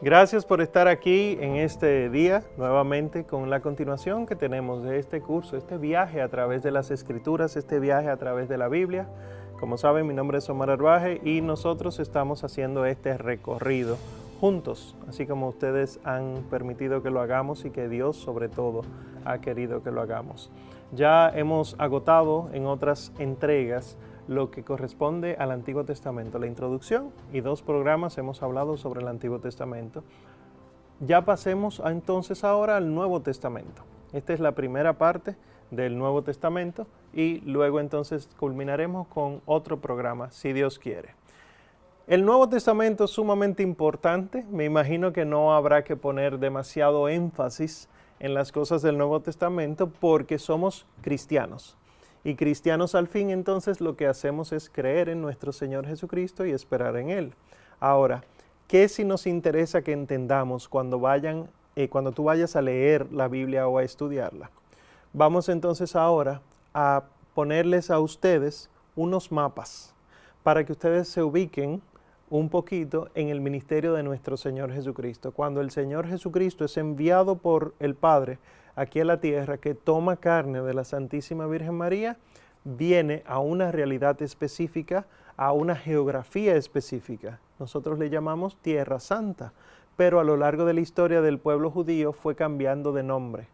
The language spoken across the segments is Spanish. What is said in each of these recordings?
Gracias por estar aquí en este día nuevamente con la continuación que tenemos de este curso, este viaje a través de las Escrituras, este viaje a través de la Biblia. Como saben, mi nombre es Omar Arbaje y nosotros estamos haciendo este recorrido juntos, así como ustedes han permitido que lo hagamos y que Dios sobre todo ha querido que lo hagamos. Ya hemos agotado en otras entregas lo que corresponde al Antiguo Testamento, la introducción, y 2 programas hemos hablado sobre el Antiguo Testamento. Ya pasemos entonces ahora al Nuevo Testamento. Esta es la primera parte del Nuevo Testamento y luego entonces culminaremos con otro programa, si Dios quiere. El Nuevo Testamento es sumamente importante. Me imagino que no habrá que poner demasiado énfasis en las cosas del Nuevo Testamento porque somos cristianos. Y cristianos al fin entonces lo que hacemos es creer en nuestro Señor Jesucristo y esperar en Él. Ahora, ¿qué si nos interesa que entendamos cuando tú vayas a leer la Biblia o a estudiarla? Vamos entonces ahora a ponerles a ustedes unos mapas para que ustedes se ubiquen un poquito en el ministerio de nuestro Señor Jesucristo. Cuando el Señor Jesucristo es enviado por el Padre aquí a la tierra, que toma carne de la Santísima Virgen María, viene a una realidad específica, a una geografía específica. Nosotros le llamamos Tierra Santa, pero a lo largo de la historia del pueblo judío fue cambiando de nombre.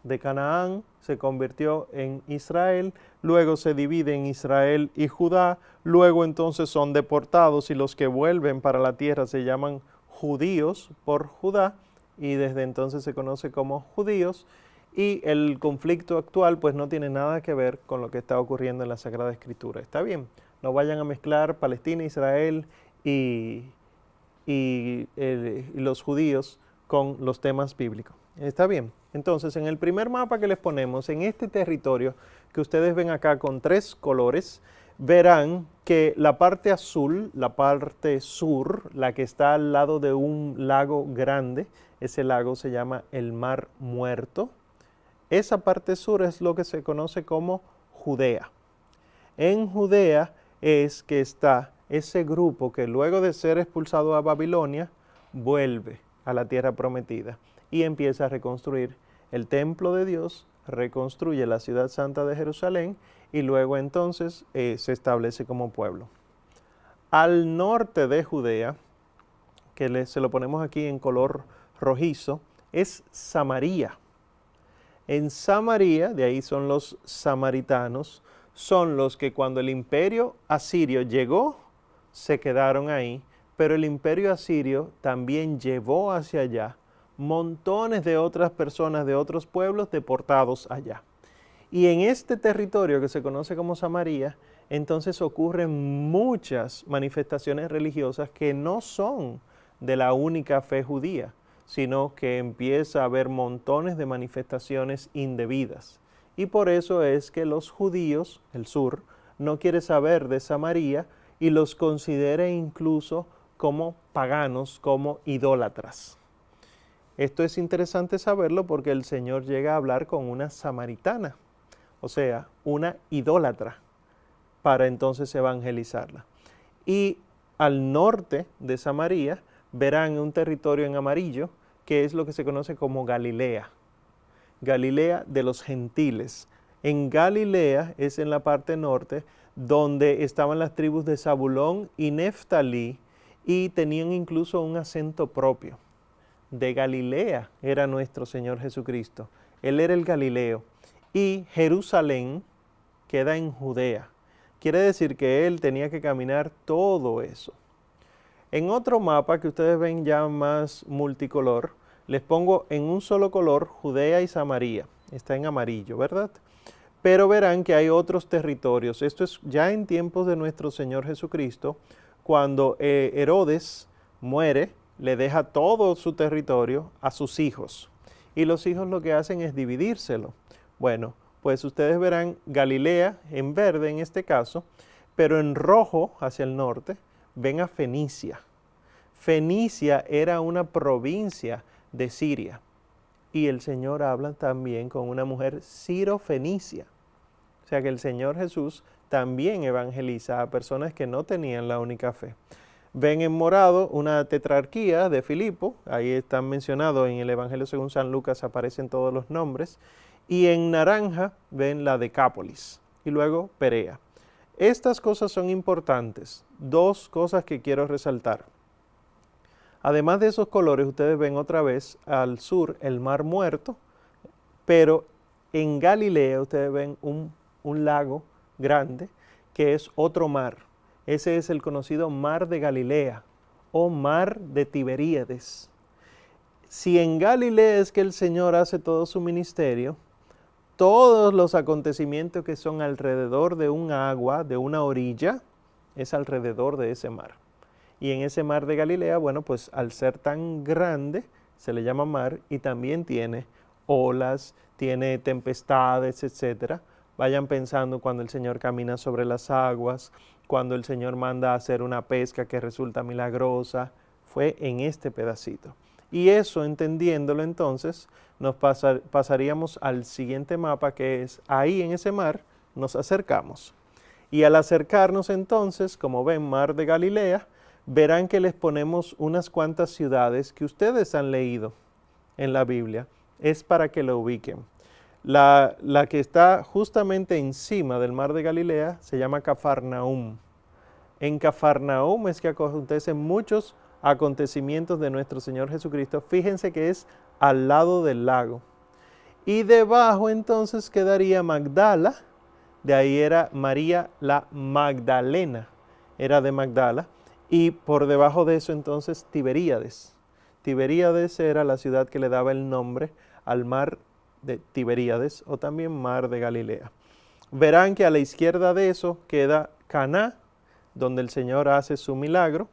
De Canaán se convirtió en Israel, luego se divide en Israel y Judá, luego entonces son deportados y los que vuelven para la tierra se llaman judíos por Judá y desde entonces se conoce como judíos, y el conflicto actual pues no tiene nada que ver con lo que está ocurriendo en la Sagrada Escritura. Está bien, no vayan a mezclar Palestina, Israel y los judíos con los temas bíblicos. Está bien. Entonces, en el primer mapa que les ponemos, en este territorio que ustedes ven acá con 3 colores, verán que la parte azul, la parte sur, la que está al lado de un lago grande, ese lago se llama el Mar Muerto. Esa parte sur es lo que se conoce como Judea. En Judea es que está ese grupo que luego de ser expulsado a Babilonia, vuelve a la tierra prometida y empieza a reconstruir el templo de Dios, reconstruye la ciudad santa de Jerusalén y luego entonces se establece como pueblo. Al norte de Judea, que se lo ponemos aquí en color rojizo, es Samaria. En Samaria, de ahí son los samaritanos, son los que cuando el imperio asirio llegó, se quedaron ahí, pero el imperio asirio también llevó hacia allá montones de otras personas de otros pueblos deportados allá. Y en este territorio que se conoce como Samaria, entonces ocurren muchas manifestaciones religiosas que no son de la única fe judía, sino que empieza a haber montones de manifestaciones indebidas. Y por eso es que los judíos, el sur, no quiere saber de Samaria y los considera incluso como paganos, como idólatras. Esto es interesante saberlo porque el Señor llega a hablar con una samaritana, o sea, una idólatra, para entonces evangelizarla. Y al norte de Samaria verán un territorio en amarillo que es lo que se conoce como Galilea. Galilea de los gentiles. En Galilea es en la parte norte donde estaban las tribus de Zabulón y Neftalí y tenían incluso un acento propio. De Galilea era nuestro Señor Jesucristo. Él era el Galileo. Y Jerusalén queda en Judea. Quiere decir que Él tenía que caminar todo eso. En otro mapa que ustedes ven ya más multicolor, les pongo en un solo color Judea y Samaria. Está en amarillo, ¿verdad? Pero verán que hay otros territorios. Esto es ya en tiempos de nuestro Señor Jesucristo, cuando Herodes muere, le deja todo su territorio a sus hijos. Y los hijos lo que hacen es dividírselo. Bueno, pues ustedes verán Galilea en verde en este caso, pero en rojo hacia el norte ven a Fenicia. Fenicia era una provincia de Siria. Y el Señor habla también con una mujer sirofenicia. O sea que el Señor Jesús también evangeliza a personas que no tenían la única fe. Ven en morado una tetrarquía de Filipo, ahí están mencionados en el Evangelio según San Lucas, aparecen todos los nombres, y en naranja ven la Decápolis, y luego Perea. Estas cosas son importantes, dos cosas que quiero resaltar. Además de esos colores, ustedes ven otra vez al sur el Mar Muerto, pero en Galilea ustedes ven un lago grande que es otro mar. Ese es el conocido Mar de Galilea o Mar de Tiberíades. Si en Galilea es que el Señor hace todo su ministerio, todos los acontecimientos que son alrededor de un agua, de una orilla, es alrededor de ese mar. Y en ese mar de Galilea, bueno, pues al ser tan grande, se le llama mar y también tiene olas, tiene tempestades, etcétera. Vayan pensando cuando el Señor camina sobre las aguas, cuando el Señor manda a hacer una pesca que resulta milagrosa, fue en este pedacito. Y eso, entendiéndolo entonces, nos pasaríamos al siguiente mapa, que es ahí en ese mar nos acercamos. Y al acercarnos entonces, como ven, Mar de Galilea, verán que les ponemos unas cuantas ciudades que ustedes han leído en la Biblia. Es para que lo ubiquen. La que está justamente encima del Mar de Galilea se llama Cafarnaúm. En Cafarnaúm es que acontecen muchos acontecimientos de nuestro Señor Jesucristo. Fíjense que es al lado del lago. Y debajo entonces quedaría Magdala. De ahí era María la Magdalena, era de Magdala. Y por debajo de eso entonces Tiberíades. Tiberíades era la ciudad que le daba el nombre al mar de Tiberíades o también Mar de Galilea. Verán que a la izquierda de eso queda Caná, donde el Señor hace su milagro.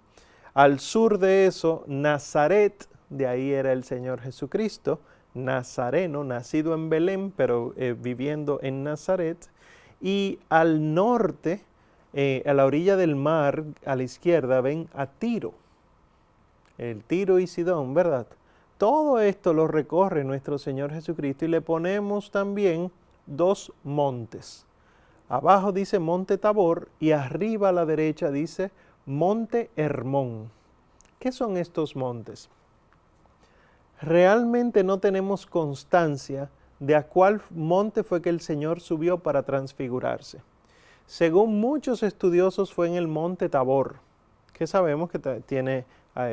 Al sur de eso, Nazaret, de ahí era el Señor Jesucristo, nazareno, nacido en Belén, pero viviendo en Nazaret. Y al norte, a la orilla del mar, a la izquierda, ven a Tiro, el Tiro y Sidón, ¿verdad? Todo esto lo recorre nuestro Señor Jesucristo y le ponemos también dos montes. Abajo dice Monte Tabor y arriba a la derecha dice Monte Hermón. ¿Qué son estos montes? Realmente no tenemos constancia de a cuál monte fue que el Señor subió para transfigurarse. Según muchos estudiosos fue en el Monte Tabor, que sabemos que tiene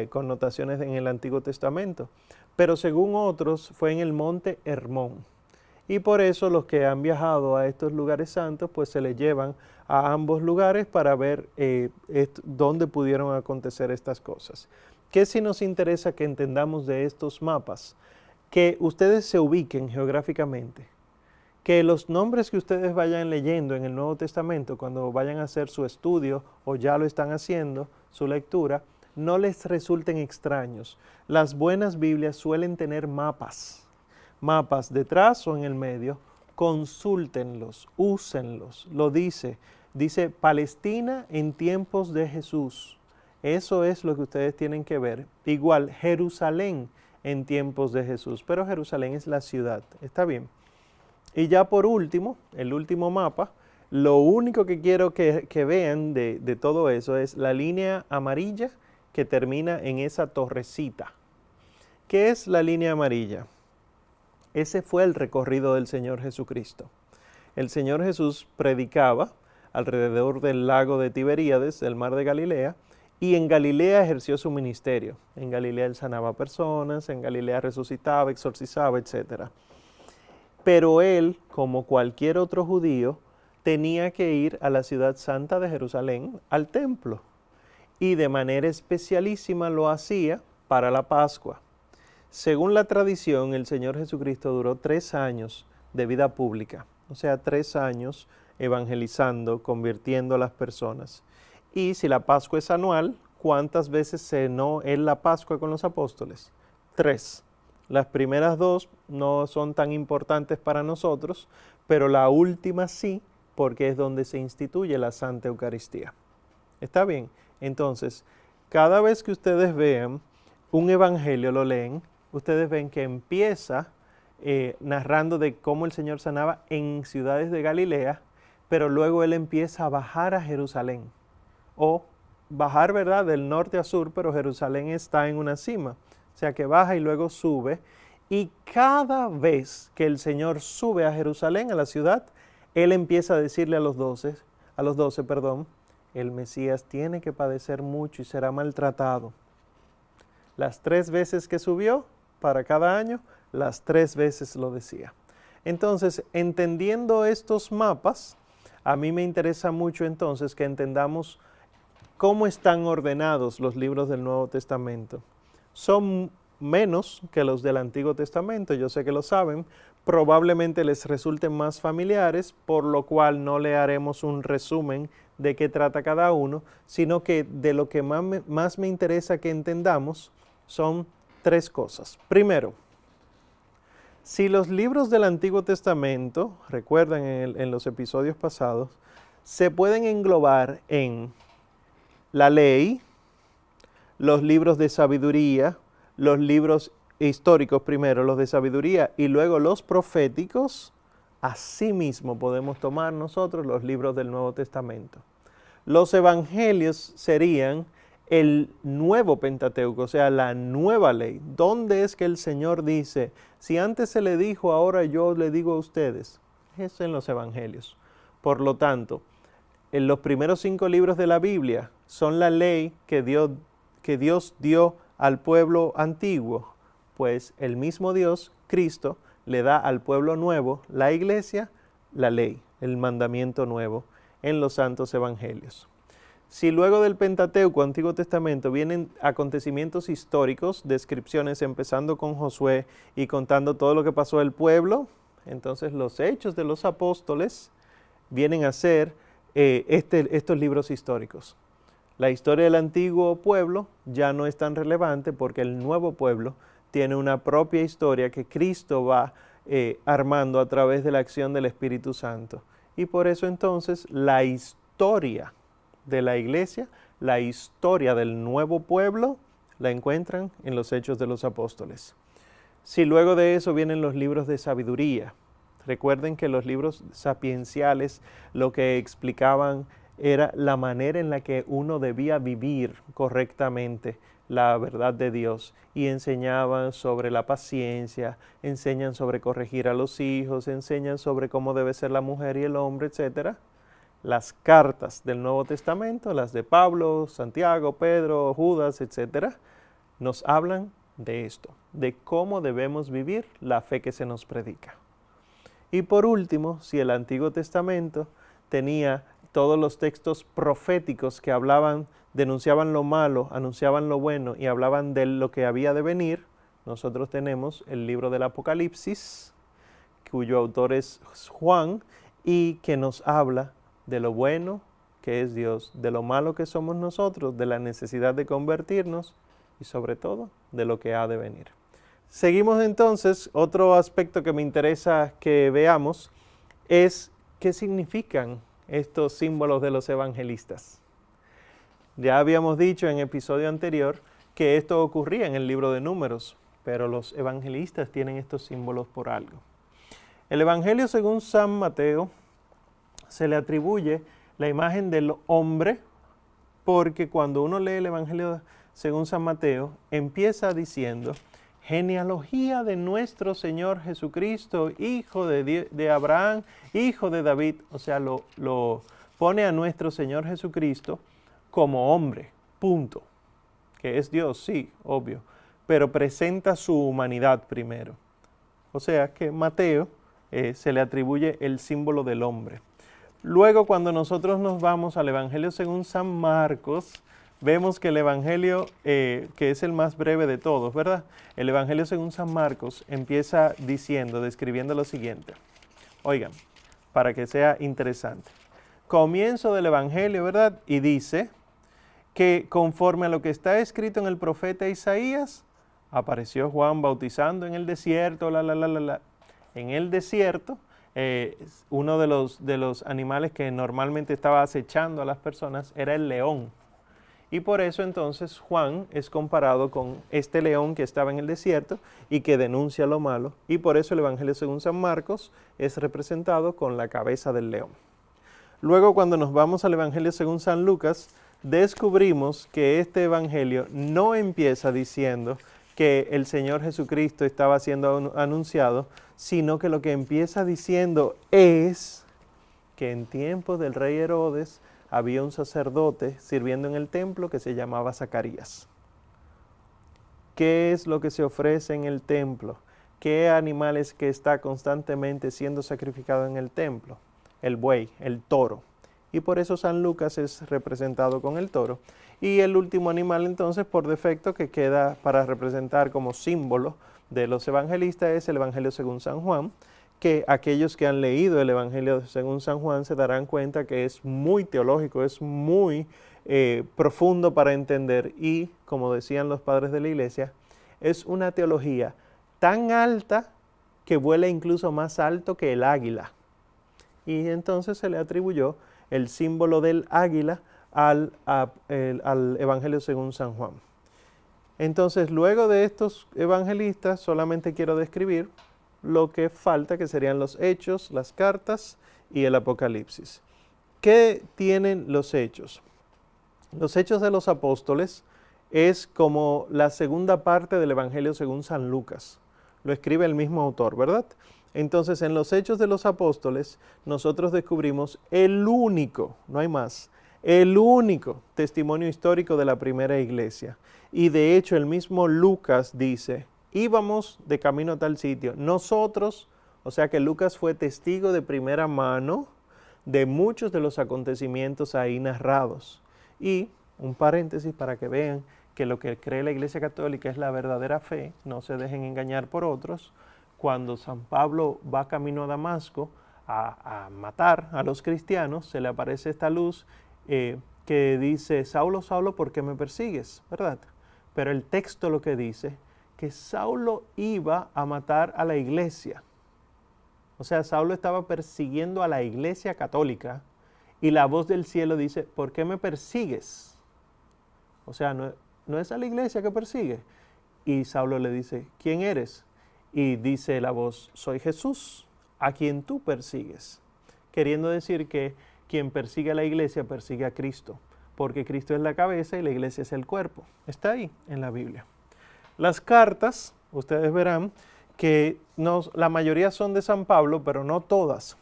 connotaciones en el Antiguo Testamento, pero según otros fue en el Monte Hermón. Y por eso los que han viajado a estos lugares santos, pues se les llevan a ambos lugares para ver dónde pudieron acontecer estas cosas. ¿Qué sí nos interesa que entendamos de estos mapas? Que ustedes se ubiquen geográficamente, que los nombres que ustedes vayan leyendo en el Nuevo Testamento, cuando vayan a hacer su estudio o ya lo están haciendo, su lectura, no les resulten extraños. Las buenas Biblias suelen tener mapas detrás o en el medio. Consúltenlos, úsenlos. Lo dice Palestina en tiempos de Jesús. Eso es lo que ustedes tienen que ver. Igual, Jerusalén en tiempos de Jesús, pero Jerusalén es la ciudad, ¿está bien? Y ya por último, el último mapa, lo único que quiero que vean de todo eso es la línea amarilla que termina en esa torrecita. ¿Qué es la línea amarilla? Ese fue el recorrido del Señor Jesucristo. El Señor Jesús predicaba alrededor del lago de Tiberíades, del mar de Galilea, y en Galilea ejerció su ministerio. En Galilea él sanaba personas, en Galilea resucitaba, exorcizaba, etc. Pero él, como cualquier otro judío, tenía que ir a la ciudad santa de Jerusalén, al templo. Y de manera especialísima lo hacía para la Pascua. Según la tradición, el Señor Jesucristo duró 3 años de vida pública, o sea, 3 años evangelizando, convirtiendo a las personas. Y si la Pascua es anual, ¿cuántas veces cenó él la Pascua con los apóstoles? 3. Las primeras 2 no son tan importantes para nosotros, pero la última sí, porque es donde se instituye la Santa Eucaristía. ¿Está bien? Entonces, cada vez que ustedes vean un evangelio, lo leen, ustedes ven que empieza narrando de cómo el Señor sanaba en ciudades de Galilea, pero luego Él empieza a bajar a Jerusalén o bajar, ¿verdad?, del norte a sur, pero Jerusalén está en una cima. O sea que baja y luego sube. Y cada vez que el Señor sube a Jerusalén, a la ciudad, Él empieza a decirle a los 12, el Mesías tiene que padecer mucho y será maltratado. Las 3 veces que subió para cada año, las 3 veces lo decía. Entonces, entendiendo estos mapas, a mí me interesa mucho entonces que entendamos cómo están ordenados los libros del Nuevo Testamento. Son menos que los del Antiguo Testamento, yo sé que lo saben, probablemente les resulten más familiares, por lo cual no le haremos un resumen de qué trata cada uno, sino que de lo que más me interesa que entendamos son 3 cosas. Primero, si los libros del Antiguo Testamento, recuerdan en los episodios pasados, se pueden englobar en la ley, los libros de sabiduría, los libros históricos primero, los de sabiduría y luego los proféticos, asimismo podemos tomar nosotros los libros del Nuevo Testamento. Los evangelios serían el nuevo Pentateuco, o sea, la nueva ley. ¿Dónde es que el Señor dice, si antes se le dijo, ahora yo le digo a ustedes? Es en los evangelios. Por lo tanto, en los primeros 5 libros de la Biblia son la ley que Dios dio al pueblo antiguo, pues el mismo Dios, Cristo, le da al pueblo nuevo, la iglesia, la ley, el mandamiento nuevo en los santos evangelios. Si luego del Pentateuco, Antiguo Testamento, vienen acontecimientos históricos, descripciones empezando con Josué y contando todo lo que pasó al pueblo, entonces los hechos de los apóstoles vienen a ser estos libros históricos. La historia del antiguo pueblo ya no es tan relevante porque el nuevo pueblo tiene una propia historia que Cristo va armando a través de la acción del Espíritu Santo. Y por eso entonces la historia de la iglesia, la historia del nuevo pueblo, la encuentran en los Hechos de los Apóstoles. Si luego de eso vienen los libros de sabiduría, recuerden que los libros sapienciales lo que explicaban era la manera en la que uno debía vivir correctamente la verdad de Dios y enseñaban sobre la paciencia, enseñan sobre corregir a los hijos, enseñan sobre cómo debe ser la mujer y el hombre, etc. Las cartas del Nuevo Testamento, las de Pablo, Santiago, Pedro, Judas, etc., nos hablan de esto, de cómo debemos vivir la fe que se nos predica. Y por último, si el Antiguo Testamento tenía todos los textos proféticos que denunciaban lo malo, anunciaban lo bueno y hablaban de lo que había de venir, nosotros tenemos el libro del Apocalipsis, cuyo autor es Juan, y que nos habla de lo bueno que es Dios, de lo malo que somos nosotros, de la necesidad de convertirnos y sobre todo de lo que ha de venir. Seguimos entonces, otro aspecto que me interesa que veamos es qué significan estos símbolos de los evangelistas. Ya habíamos dicho en episodio anterior que esto ocurría en el libro de Números, pero los evangelistas tienen estos símbolos por algo. El Evangelio según San Mateo se le atribuye la imagen del hombre, porque cuando uno lee el Evangelio según San Mateo, empieza diciendo, genealogía de nuestro Señor Jesucristo, hijo de Abraham, hijo de David. O sea, lo pone a nuestro Señor Jesucristo como hombre, punto. Que es Dios, sí, obvio, pero presenta su humanidad primero. O sea que Mateo se le atribuye el símbolo del hombre. Luego, cuando nosotros nos vamos al Evangelio según San Marcos, vemos que el Evangelio, que es el más breve de todos, ¿verdad? El Evangelio según San Marcos empieza describiendo lo siguiente. Oigan, para que sea interesante. Comienzo del Evangelio, ¿verdad? Y dice que conforme a lo que está escrito en el profeta Isaías, apareció Juan bautizando en el desierto, En el desierto, uno de los animales que normalmente estaba acechando a las personas era el león. Y por eso entonces Juan es comparado con este león que estaba en el desierto y que denuncia lo malo. Y por eso el Evangelio según San Marcos es representado con la cabeza del león. Luego, cuando nos vamos al Evangelio según San Lucas, descubrimos que este evangelio no empieza diciendo que el Señor Jesucristo estaba siendo anunciado, sino que lo que empieza diciendo es que en tiempos del rey Herodes había un sacerdote sirviendo en el templo que se llamaba Zacarías. ¿Qué es lo que se ofrece en el templo? ¿Qué animales que está constantemente siendo sacrificado en el templo? El buey, el toro. Y por eso San Lucas es representado con el toro. Y el último animal entonces por defecto que queda para representar como símbolo de los evangelistas es el Evangelio según San Juan, que aquellos que han leído el Evangelio según San Juan se darán cuenta que es muy teológico, es muy profundo para entender y, como decían los padres de la iglesia, es una teología tan alta que vuela incluso más alto que el águila. Y entonces se le atribuyó el símbolo del águila al Evangelio según San Juan. Entonces, luego de estos evangelistas, solamente quiero describir lo que falta, que serían los hechos, las cartas y el Apocalipsis. ¿Qué tienen los hechos? Los hechos de los apóstoles es como la segunda parte del Evangelio según San Lucas. Lo escribe el mismo autor, ¿verdad? Entonces, en los hechos de los apóstoles, nosotros descubrimos el único, no hay más, el único testimonio histórico de la primera iglesia. Y de hecho, el mismo Lucas dice, íbamos de camino a tal sitio. Nosotros, o sea que Lucas fue testigo de primera mano de muchos de los acontecimientos ahí narrados. Y un paréntesis para que vean que lo que cree la Iglesia Católica es la verdadera fe, no se dejen engañar por otros. Cuando San Pablo va camino a Damasco a matar a los cristianos, se le aparece esta luz que dice, Saulo, Saulo, ¿por qué me persigues? ¿Verdad? Pero el texto lo que dice, que Saulo iba a matar a la iglesia. O sea, Saulo estaba persiguiendo a la iglesia católica y la voz del cielo dice, ¿por qué me persigues? O sea, no es a la iglesia que persigue. Y Saulo le dice, ¿quién eres? Y dice la voz, soy Jesús, a quien tú persigues. Queriendo decir que quien persigue a la iglesia persigue a Cristo, porque Cristo es la cabeza y la iglesia es el cuerpo. Está ahí en la Biblia. Las cartas, ustedes verán que la mayoría son de San Pablo, pero no todas.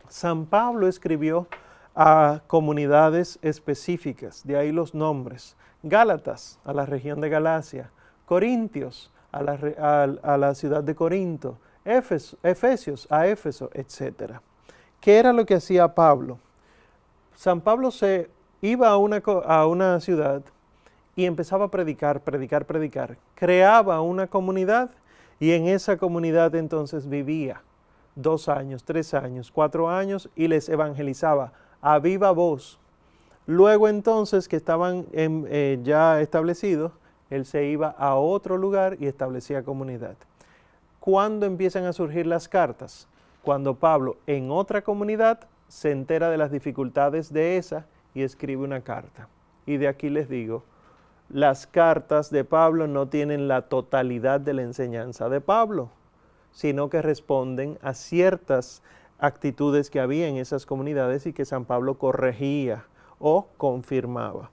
San Pablo escribió a comunidades específicas, de ahí los nombres. Gálatas, a la región de Galacia. Corintios, a la ciudad de Corinto. Efesios, a Éfeso, etc. ¿Qué era lo que hacía Pablo? San Pablo se iba a una ciudad y empezaba a predicar. Creaba una comunidad y en esa comunidad entonces vivía 2 años, 3 años, 4 años y les evangelizaba a viva voz. Luego entonces que estaban ya establecidos, él se iba a otro lugar y establecía comunidad. ¿Cuándo empiezan a surgir las cartas? Cuando Pablo en otra comunidad se entera de las dificultades de esa y escribe una carta. Y de aquí les digo, las cartas de Pablo no tienen la totalidad de la enseñanza de Pablo, sino que responden a ciertas actitudes que había en esas comunidades y que San Pablo corregía o confirmaba.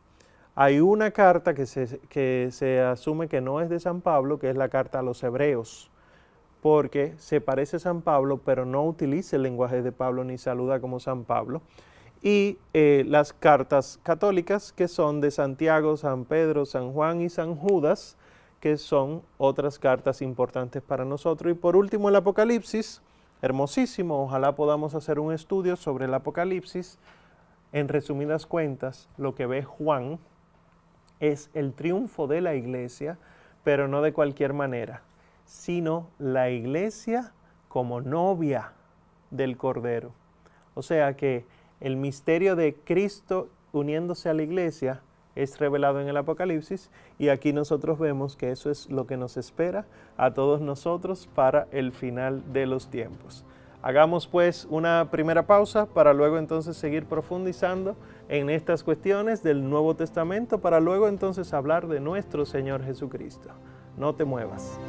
Hay una carta que se asume que no es de San Pablo, que es la carta a los Hebreos, porque se parece a San Pablo, pero no utiliza el lenguaje de Pablo ni saluda como San Pablo. Y las cartas católicas, que son de Santiago, San Pedro, San Juan y San Judas, que son otras cartas importantes para nosotros. Y por último el Apocalipsis, hermosísimo, ojalá podamos hacer un estudio sobre el Apocalipsis. En resumidas cuentas, lo que ve Juan es el triunfo de la iglesia, pero no de cualquier manera, sino la iglesia como novia del Cordero. O sea que el misterio de Cristo uniéndose a la iglesia es revelado en el Apocalipsis y aquí nosotros vemos que eso es lo que nos espera a todos nosotros para el final de los tiempos. Hagamos pues una primera pausa para luego entonces seguir profundizando en estas cuestiones del Nuevo Testamento para luego entonces hablar de nuestro Señor Jesucristo. No te muevas.